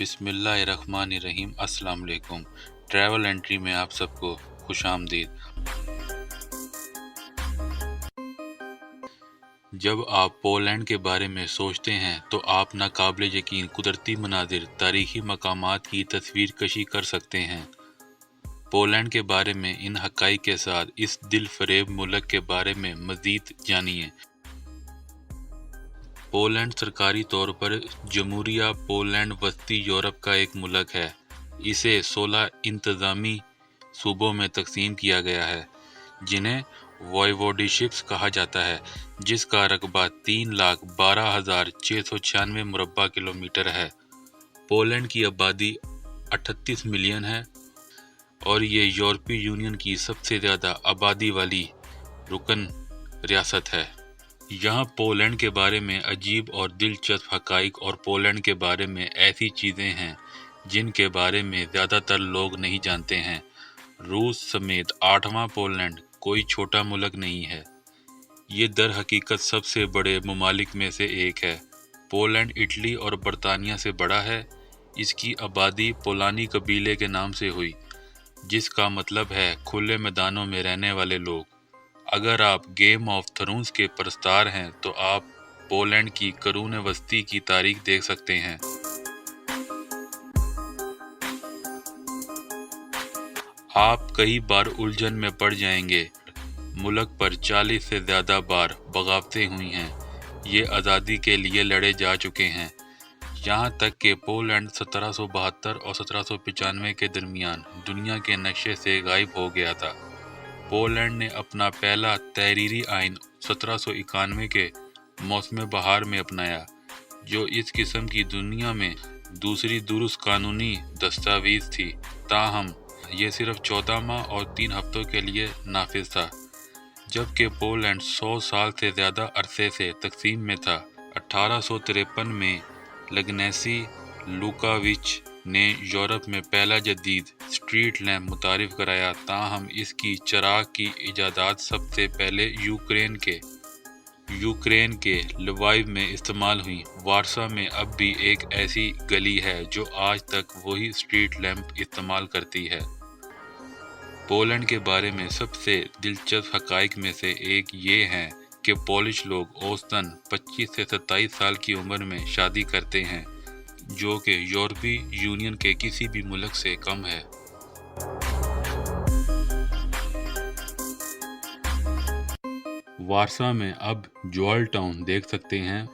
बिस्मिल्लाहिर्रहमानिर्रहीम। अस्सलाम वालेकुम। ट्रैवल एंट्री में आप सबको खुश आमदीद। जब आप पोलैंड के बारे में सोचते हैं तो आप नाकाबिले यकीन कुदरती मनाजिर, तारीखी मकामात की तस्वीर कशी कर सकते हैं। पोलैंड के बारे में इन हक़ाइक़ के साथ इस दिल फरेब मुल्क के बारे में मज़ीद जानिए। पोलैंड सरकारी तौर पर जमहूरिया पोलैंड वस्ती यूरोप का एक मुल्क है। इसे 16 इंतज़ामी सूबों में तकसीम किया गया है, जिन्हें वॉयवोडिशिप्स कहा जाता है, जिसका रकबा 3,12,696 मुरब्बा किलोमीटर है। पोलैंड की आबादी 38 मिलियन है और ये यूरोपीय यूनियन की सबसे ज़्यादा आबादी वाली रुकन रियासत है। यहाँ पोलैंड के बारे में अजीब और दिलचस्प हक़ाइक़ और पोलैंड के बारे में ऐसी चीज़ें हैं जिनके बारे में ज़्यादातर लोग नहीं जानते हैं। रूस समेत 8वां पोलैंड कोई छोटा मुल्क नहीं है। ये दर हकीकत सबसे बड़े ममालिक में से एक है। पोलैंड इटली और बरतानिया से बड़ा है। इसकी आबादी पोलानी कबीले के नाम से हुई, जिसका मतलब है खुले मैदानों में रहने वाले लोग। अगर आप गेम ऑफ थ्रोन्स के परस्तार हैं तो आप पोलैंड की करून वस्ती की तारीख देख सकते हैं। आप कई बार उलझन में पड़ जाएंगे। मुल्क पर 40 से ज़्यादा बार बगावतें हुई हैं। ये आज़ादी के लिए लड़े जा चुके हैं, यहाँ तक कि पोलैंड 1772 और 1795 के दरमियान दुनिया के नक्शे से गायब हो गया था। पोलैंड ने अपना पहला तहरीरी आइन 1791 के मौसम बहार में अपनाया, जो इस किस्म की दुनिया में दूसरी दुरुस्त कानूनी दस्तावेज़ थी। ताहम ये सिर्फ 14 माह और 3 हफ्तों के लिए नाफिज था, जबकि पोलैंड 100 साल से ज़्यादा अरसे से तकसीम में था। 1853 में लगनेसी लुकाविच ने यूरोप में पहला जदीद स्ट्रीट लैंप मुतारिफ कराया। ताहम इसकी चराग की इजादात सबसे पहले यूक्रेन के लवाइव में इस्तेमाल हुई। वारसा में अब भी एक ऐसी गली है जो आज तक वही स्ट्रीट लैंप इस्तेमाल करती है। पोलैंड के बारे में सबसे दिलचस्प हक़ाइक़ में से एक ये है कि पोलिश लोग औसतन 25 से 27 साल की उम्र में शादी करते हैं, जो कि यूरोपीय यूनियन के किसी भी मुल्क से कम है। वारसा में अब जॉल टाउन देख सकते हैं।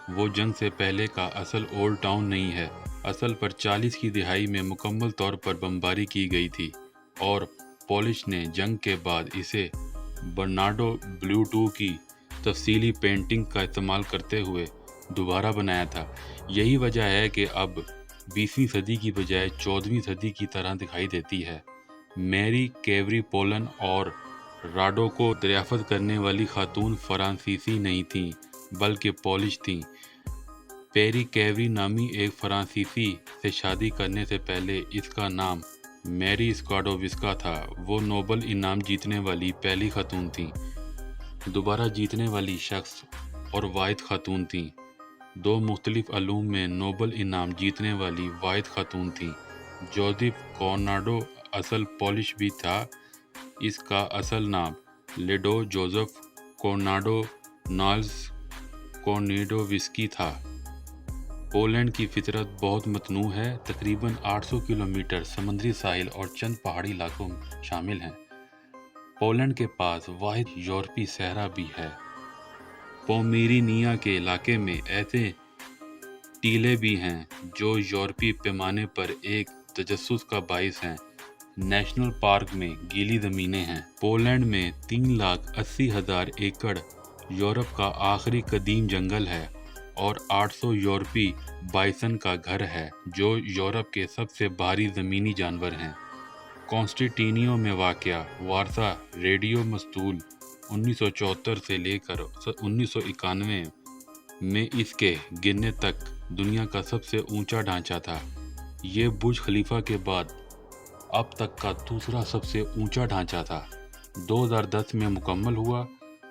वो जंग से पहले का असल ओल्ड टाउन नहीं है। असल पर 40 की दिहाई में मुकम्मल तौर पर बमबारी की गई थी और पोलिश ने जंग के बाद इसे बर्नार्डो ब्लूटू की तफसीली पेंटिंग का इस्तेमाल करते हुए दोबारा बनाया था। यही वजह है कि अब 20वीं सदी की बजाय 14वीं सदी की तरह दिखाई देती है। मैरी कैवरी पोलन और राडो को दरियाफ्त करने वाली खातून फ्रांसीसी नहीं थीं, बल्कि पोलिश थीं। पेरी कैवरी नामी एक फ्रांसीसी से शादी करने से पहले इसका नाम मैरी स्काडोविस्का था। वो नोबल इनाम जीतने वाली पहली खातून थीं, दोबारा जीतने वाली शख्स और वाहिद खातून थीं। 2 मुख्तलिफ अलूम में नोबल इनाम जीतने वाली वाहिद खातून थीं। जोसेफ कोर्नाडो असल पोलिश भी था। इसका असल नाम लेडो जोसेफ कोर्नाडो नाल्स कोर्निडोविस्की था। पोलैंड की फितरत बहुत मतनू है। तकरीबन 800 किलोमीटर समुद्री साहिल और चंद पहाड़ी इलाकों शामिल हैं। पोलैंड के पास वाहिद यूरोपीय सहरा भी है। पोमेरेनिया के इलाके में ऐसे टीले भी हैं जो यूरोपीय पैमाने पर एक तजस्सुस का बाइस हैं। नेशनल पार्क में गीली ज़मीनें हैं। पोलैंड में 3,80,000 एकड़ यूरोप का आखिरी कदीम जंगल है और 800 यूरोपीय बाइसन का घर है, जो यूरोप के सबसे भारी ज़मीनी जानवर हैं। कॉन्स्टेंटिनियो में वाक़या वारसा रेडियो मस्तूल 1974 से लेकर 1991 में इसके गिरने तक दुनिया का सबसे ऊंचा ढांचा था। ये बुर्ज खलीफा के बाद अब तक का दूसरा सबसे ऊंचा ढांचा था। 2010 में मुकम्मल हुआ।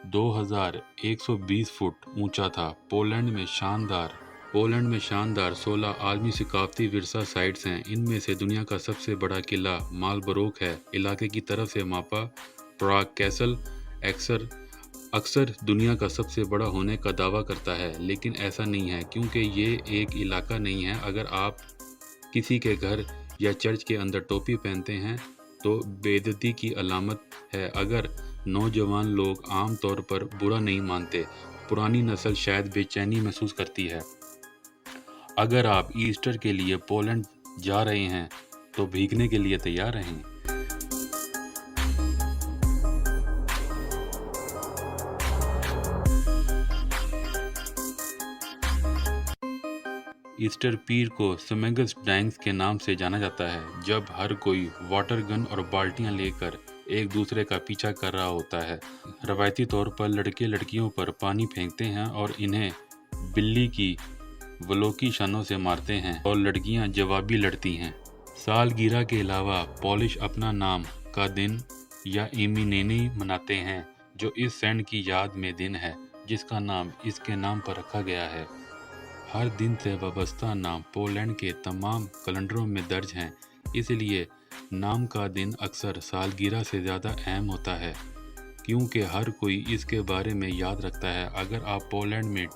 2120 फुट ऊंचा था। पोलैंड में शानदार پولینڈ میں شاندار 16 عالمی ثقافتی ورثہ سائٹس ہیں۔ ان میں سے دنیا کا سب سے بڑا قلعہ مالبروک ہے۔ علاقے کی طرف سے ماپا پراگ کیسل اکثر دنیا کا سب سے بڑا ہونے کا دعویٰ کرتا ہے، لیکن ایسا نہیں ہے کیونکہ یہ ایک علاقہ نہیں ہے۔ اگر آپ کسی کے گھر یا چرچ کے اندر ٹوپی پہنتے ہیں تو بے عزتی کی علامت ہے۔ اگر نوجوان لوگ عام طور پر برا نہیں مانتے، پرانی نسل شاید بے چینی محسوس کرتی ہے۔ اگر آپ ایسٹر کے لیے پولینڈ جا رہے ہیں تو بھیگنے کے لیے تیار رہیں۔ ایسٹر پیر کو سمیگس ڈینگس کے نام سے جانا جاتا ہے، جب ہر کوئی واٹر گن اور بالٹیاں لے کر ایک دوسرے کا پیچھا کر رہا ہوتا ہے۔ روایتی طور پر لڑکے لڑکیوں پر پانی پھینکتے ہیں اور انہیں بلی کی ولوکی شانوں سے مارتے ہیں اور لڑکیاں جوابی لڑتی ہیں۔ سالگرہ کے علاوہ پولش اپنا نام کا دن یا ایمینینی مناتے ہیں، جو اس سینٹ کی یاد میں دن ہے جس کا نام اس کے نام پر رکھا گیا ہے۔ ہر دن سے وابستہ نام پولینڈ کے تمام کیلنڈروں میں درج ہیں، اس لیے نام کا دن اکثر سالگرہ سے زیادہ اہم ہوتا ہے کیونکہ ہر کوئی اس کے بارے میں یاد رکھتا ہے۔ اگر آپ پولینڈ میں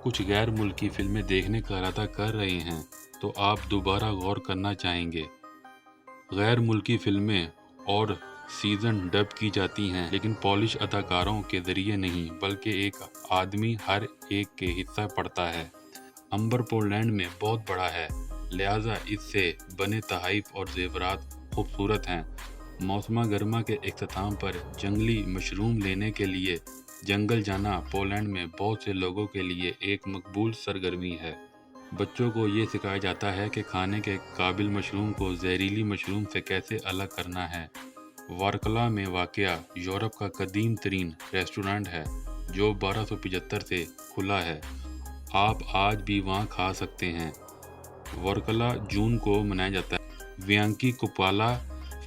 کچھ غیر ملکی فلمیں دیکھنے کا ارادہ کر رہے ہیں تو آپ دوبارہ غور کرنا چاہیں گے۔ غیر ملکی فلمیں اور سیزن ڈب کی جاتی ہیں، لیکن پولش اداکاروں کے ذریعے نہیں بلکہ ایک آدمی ہر ایک کے حصہ پڑتا ہے۔ امبر پولینڈ میں بہت بڑا ہے، لہٰذا اس سے بنے تحائف اور زیورات خوبصورت ہیں۔ موسم گرما کے اختتام پر جنگلی مشروم لینے کے لیے جنگل جانا پولینڈ میں بہت سے لوگوں کے لیے ایک مقبول سرگرمی ہے۔ بچوں کو یہ سکھایا جاتا ہے کہ کھانے کے قابل مشروم کو زہریلی مشروم سے کیسے الگ کرنا ہے۔ وارکلا میں واقع یورپ کا قدیم ترین ریسٹورانٹ ہے جو 1275 سے کھلا ہے۔ آپ آج بھی وہاں کھا سکتے ہیں۔ وارکلا جون کو منایا جاتا ہے۔ Ivan Kupala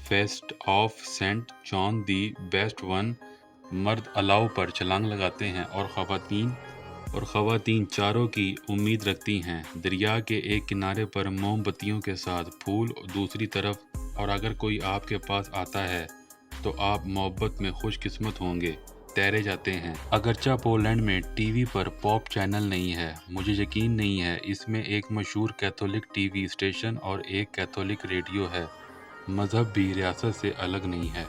feast of saint John the best one. مرد الاؤ پر چھلانگ لگاتے ہیں اور خواتین چاروں کی امید رکھتی ہیں۔ دریا کے ایک کنارے پر موم بتیوں کے ساتھ پھول دوسری طرف، اور اگر کوئی آپ کے پاس آتا ہے تو آپ محبت میں خوش قسمت ہوں گے، تیرے جاتے ہیں۔ اگرچہ پولینڈ میں ٹی وی پر پاپ چینل نہیں ہے، مجھے یقین نہیں ہے اس میں ایک مشہور کیتھولک ٹی وی اسٹیشن اور ایک کیتھولک ریڈیو ہے۔ مذہب بھی ریاست سے الگ نہیں ہے۔